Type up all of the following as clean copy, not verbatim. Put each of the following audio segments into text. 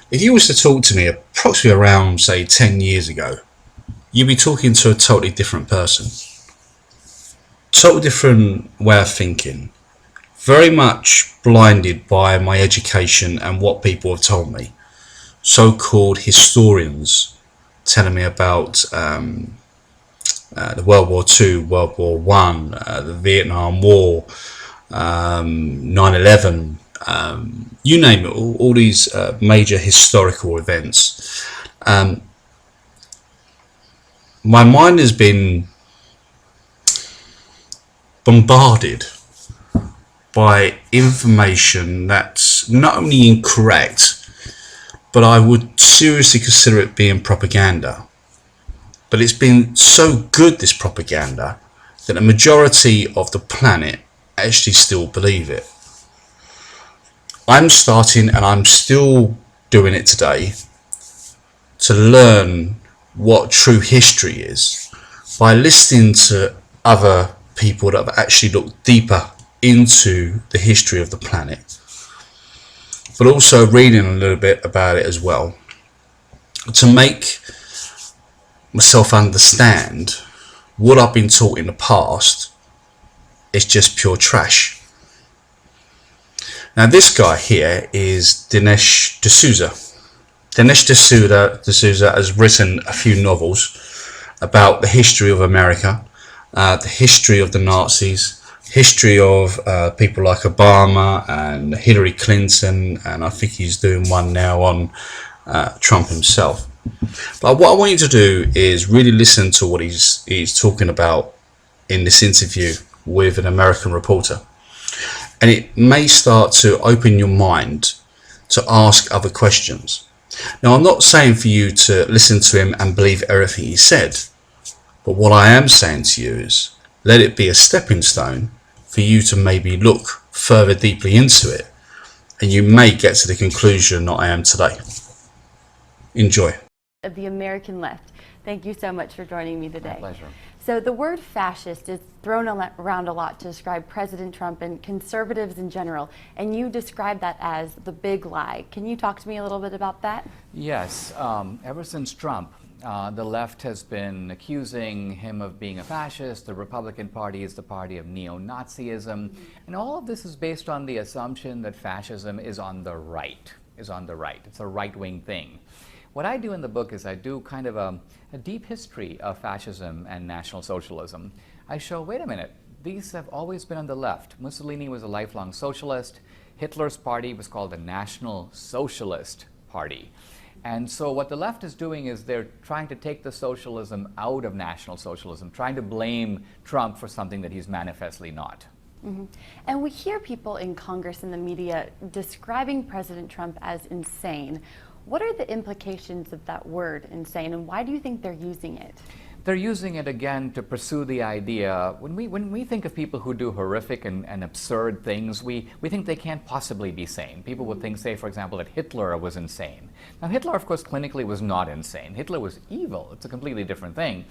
If you was to talk to me approximately around, say, 10 years ago, you'd be talking to a totally different person. Totally different way of thinking. Very much blinded by my education and what people have told me. So-called historians telling me about the World War II, World War One, the Vietnam War, 9/11, you name it, all these major historical events. My mind has been bombarded by information that's not only incorrect, but I would seriously consider it being propaganda. But it's been so good, this propaganda, that a majority of the planet actually still believe it. I'm starting, and I'm still doing it today, to learn what true history is by listening to other people that have actually looked deeper into the history of the planet, but also reading a little bit about it as well, to make myself understand what I've been taught in the past is just pure trash. Now, this guy here is Dinesh D'Souza. Dinesh D'Souza has written a few novels about the history of America, the history of the Nazis, history of people like Obama and Hillary Clinton, and I think he's doing one now on Trump himself. But what I want you to do is really listen to what he's talking about in this interview with an American reporter. And it may start to open your mind to ask other questions. Now, I'm not saying for you to listen to him and believe everything he said, but what I am saying to you is let it be a stepping stone for you to maybe look further deeply into it, and you may get to the conclusion that I am today. Enjoy. Of the American left. Thank you so much for joining me today. My pleasure. So the word fascist is thrown around a lot to describe President Trump and conservatives in general, and you describe that as the big lie. Can you talk to me a little bit about that? Yes. Ever since Trump, the left has been accusing him of being a fascist. The Republican Party is the party of neo-Nazism. And all of this is based on the assumption that fascism is on the right. It's a right-wing thing. What I do in the book is I do kind of a deep history of fascism and National Socialism. I show, wait a minute, these have always been on the left. Mussolini was a lifelong socialist. Hitler's party was called the National Socialist Party. And so what the left is doing is they're trying to take the socialism out of National Socialism, trying to blame Trump for something that he's manifestly not. Mm-hmm. And we hear people in Congress and the media describing President Trump as insane. What are the implications of that word, insane, and why do you think they're using it? They're using it again to pursue the idea. When we think of people who do horrific and absurd things, we think they can't possibly be sane. People would think, say, for example, that Hitler was insane. Now, Hitler, of course, clinically was not insane. Hitler was evil. It's a completely different thing.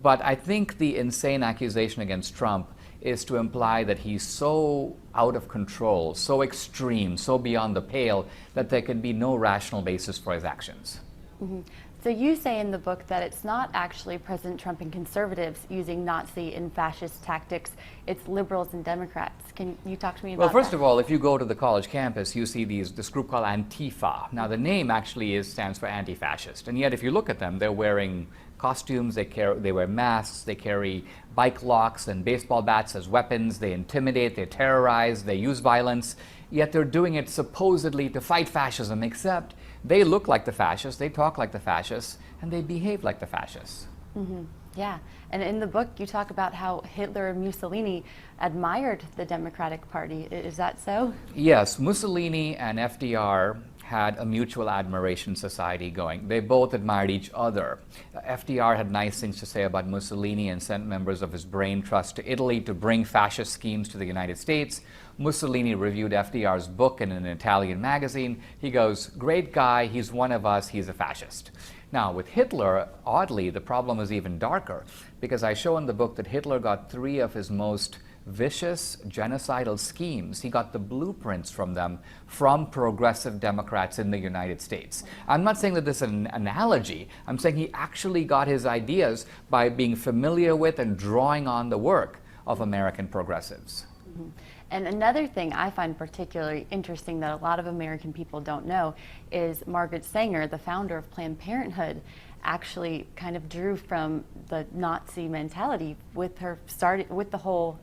But I think the insane accusation against Trump is to imply that he's so out of control, so extreme, so beyond the pale, that there can be no rational basis for his actions. Mm-hmm. So you say in the book that it's not actually President Trump and conservatives using Nazi and fascist tactics, it's liberals and Democrats. Can you talk to me about that? Well, first of all, if you go to the college campus, you see this group called Antifa. Now, the name actually stands for anti-fascist, and yet if you look at them, they're wearing costumes, they wear masks, they carry bike locks and baseball bats as weapons, they intimidate, they terrorize, they use violence, yet they're doing it supposedly to fight fascism, except they look like the fascists, they talk like the fascists, and they behave like the fascists. Mm-hmm. Yeah, and in the book you talk about how Hitler and Mussolini admired the Democratic Party. Is that so? Yes, Mussolini and FDR had a mutual admiration society going. They both admired each other. FDR had nice things to say about Mussolini and sent members of his brain trust to Italy to bring fascist schemes to the United States. Mussolini reviewed FDR's book in an Italian magazine. He goes, "Great guy, he's one of us, he's a fascist." Now, with Hitler, oddly, the problem is even darker, because I show in the book that Hitler got 3 of his most vicious genocidal schemes. He got the blueprints from them from progressive Democrats in the United States. I'm not saying that this is an analogy. I'm saying he actually got his ideas by being familiar with and drawing on the work of American progressives. Mm-hmm. And another thing I find particularly interesting that a lot of American people don't know is Margaret Sanger, the founder of Planned Parenthood, actually kind of drew from the Nazi mentality with the whole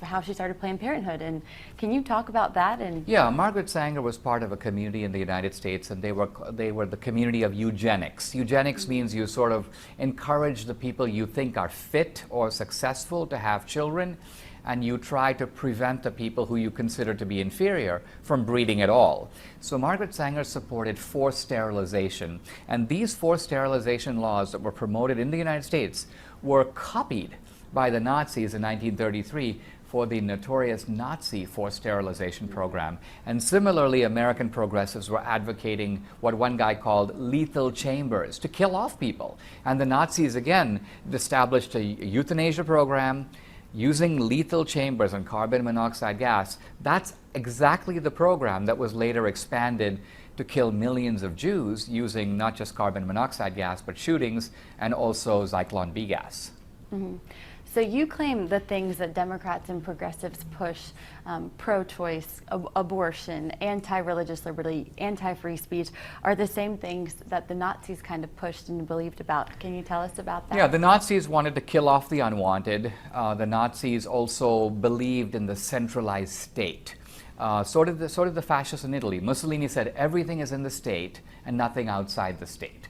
how she started Planned Parenthood. And can you talk about that? And yeah, Margaret Sanger was part of a community in the United States, and they were the community of eugenics. Eugenics means you sort of encourage the people you think are fit or successful to have children, and you try to prevent the people who you consider to be inferior from breeding at all. So Margaret Sanger supported forced sterilization, and these forced sterilization laws that were promoted in the United States were copied by the Nazis in 1933 for the notorious Nazi forced sterilization program. And similarly, American progressives were advocating what one guy called lethal chambers to kill off people. And the Nazis, again, established a euthanasia program, using lethal chambers and carbon monoxide gas. That's exactly the program that was later expanded to kill millions of Jews using not just carbon monoxide gas, but shootings and also Zyklon B gas. Mm-hmm. So you claim the things that Democrats and progressives push, pro-choice, abortion, anti-religious liberty, anti-free speech, are the same things that the Nazis kind of pushed and believed about. Can you tell us about that? Yeah, the Nazis wanted to kill off the unwanted. The Nazis also believed in the centralized state. So did the fascists in Italy. Mussolini said everything is in the state and nothing outside the state.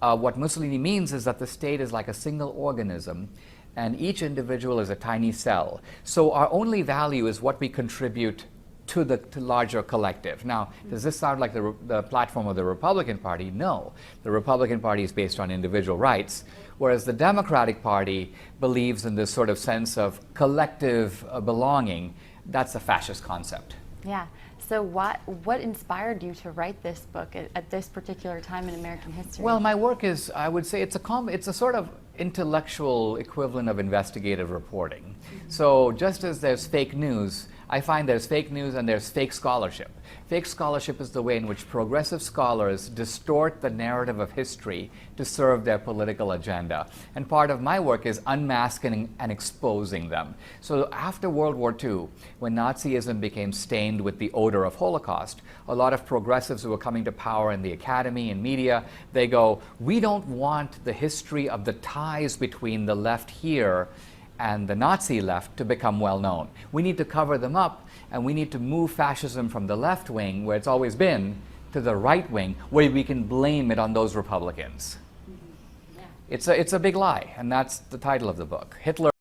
What Mussolini means is that the state is like a single organism, and each individual is a tiny cell. So our only value is what we contribute to the larger collective. Now, does this sound like the platform of the Republican Party? No. The Republican Party is based on individual rights, whereas the Democratic Party believes in this sort of sense of collective belonging. That's a fascist concept. Yeah. So what inspired you to write this book at this particular time in American history? Well, my work is, I would say, it's a sort of intellectual equivalent of investigative reporting. Mm-hmm. So just as there's fake news, I find there's fake news and there's fake scholarship. Fake scholarship is the way in which progressive scholars distort the narrative of history to serve their political agenda. And part of my work is unmasking and exposing them. So after World War II, when Nazism became stained with the odor of Holocaust, a lot of progressives who were coming to power in the academy and media, they go, we don't want the history of the ties between the left here and the Nazi left to become well known. We need to cover them up, and we need to move fascism from the left wing, where it's always been, to the right wing, where we can blame it on those Republicans. Mm-hmm. Yeah. It's a big lie, and that's the title of the book. Hitler